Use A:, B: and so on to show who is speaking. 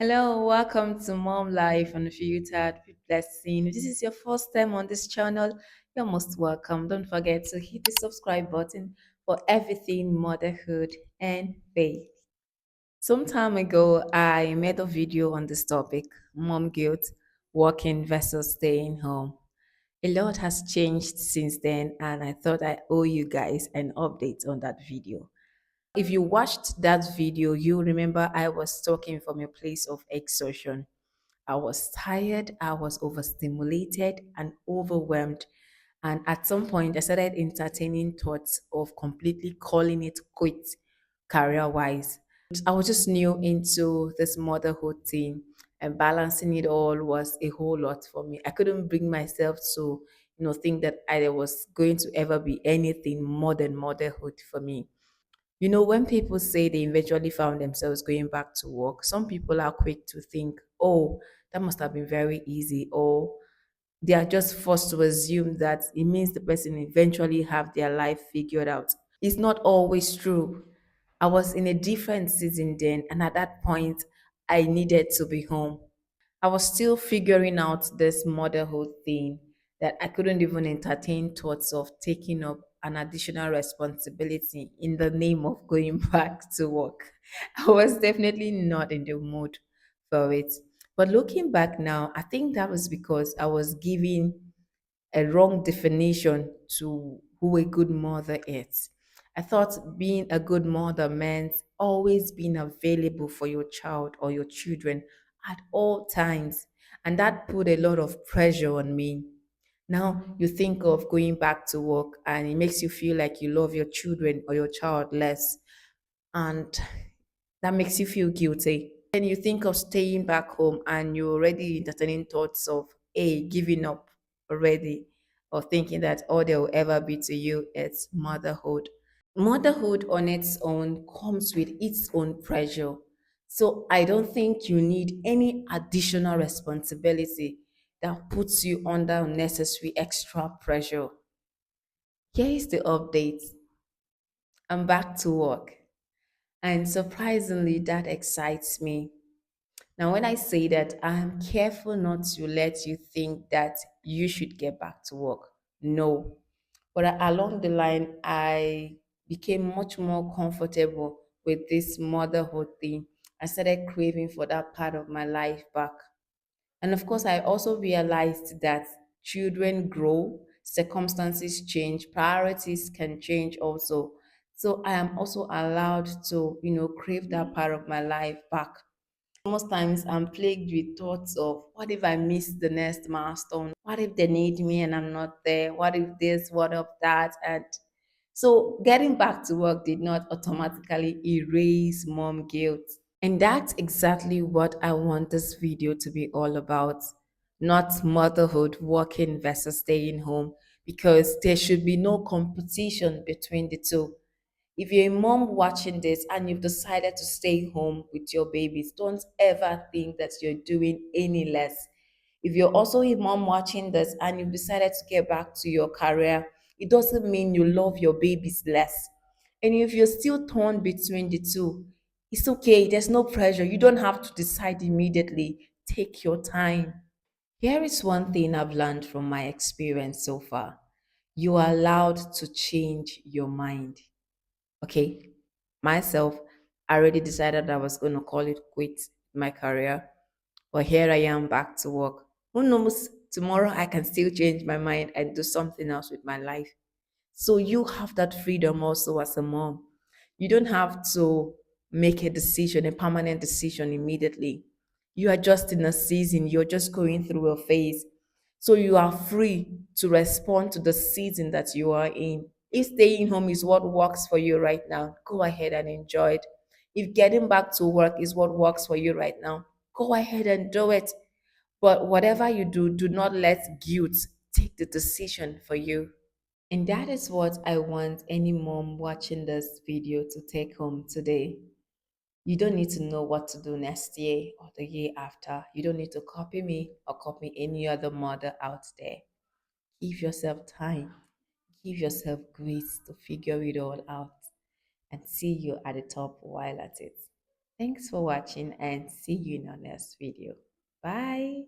A: Hello, welcome to Mom Life Unfiltered with Blessing. If this is your first time on this channel, you're most welcome. Don't forget to hit the subscribe button for everything motherhood and faith. Some time ago, I made a video on this topic, mom guilt, working versus staying home. A lot has changed since then, and I thought I owe you guys an update on that video. If you watched that video, you remember I was talking from a place of exhaustion. I was tired, I was overstimulated and overwhelmed. And at some point, I started entertaining thoughts of completely calling it quits career wise. I was just new into this motherhood thing, and balancing it all was a whole lot for me. I couldn't bring myself to, think that I was going to ever be anything more than motherhood for me. When people say they eventually found themselves going back to work, some people are quick to think, oh, that must have been very easy, or they are just forced to assume that it means the person eventually have their life figured out. It's not always true. I was in a different season then, and at that point, I needed to be home. I was still figuring out this motherhood thing that I couldn't even entertain thoughts of taking up an additional responsibility in the name of going back to work. I was definitely not in the mood for it. But looking back now, I think that was because I was giving a wrong definition to who a good mother is. I thought being a good mother meant always being available for your child or your children at all times. And that put a lot of pressure on me. Now you think of going back to work and it makes you feel like you love your children or your child less. And that makes you feel guilty. Then you think of staying back home and you're already entertaining thoughts of giving up already, or thinking that all there will ever be to you is motherhood. Motherhood on its own comes with its own pressure. So I don't think you need any additional responsibility that puts you under unnecessary extra pressure. Here is the update. I'm back to work. And surprisingly, that excites me. Now, when I say that, I'm careful not to let you think that you should get back to work. No. But along the line, I became much more comfortable with this motherhood thing. I started craving for that part of my life back. And of course, I also realized that children grow, circumstances change, priorities can change also. So I am also allowed to, crave that part of my life back. Most times I'm plagued with thoughts of what if I miss the next milestone? What if they need me and I'm not there? What if this? What if that? And so getting back to work did not automatically erase mom guilt. And that's exactly what I want this video to be all about. Not motherhood, working versus staying home, because there should be no competition between the two. If you're a mom watching this and you've decided to stay home with your babies, don't ever think that you're doing any less. If you're also a mom watching this and you've decided to get back to your career, it doesn't mean you love your babies less. And if you're still torn between the two, it's okay. There's no pressure. You don't have to decide immediately. Take your time. Here is one thing I've learned from my experience so far. You are allowed to change your mind. Okay, myself, I already decided I was going to call it quit my career, but here I am back to work. Who knows, tomorrow I can still change my mind and do something else with my life. So you have that freedom also as a mom. You don't have to make a decision, a permanent decision immediately. You are just in a season, you're just going through a phase. So you are free to respond to the season that you are in. If staying home is what works for you right now, go ahead and enjoy it. If getting back to work is what works for you right now, go ahead and do it. But whatever you do, do not let guilt take the decision for you. And that is what I want any mom watching this video to take home today. You don't need to know what to do next year or the year after. You don't need to copy me or copy any other mother out there. Give yourself time. Give yourself grace to figure it all out and see you at the top while at it. Thanks for watching and see you in our next video. Bye.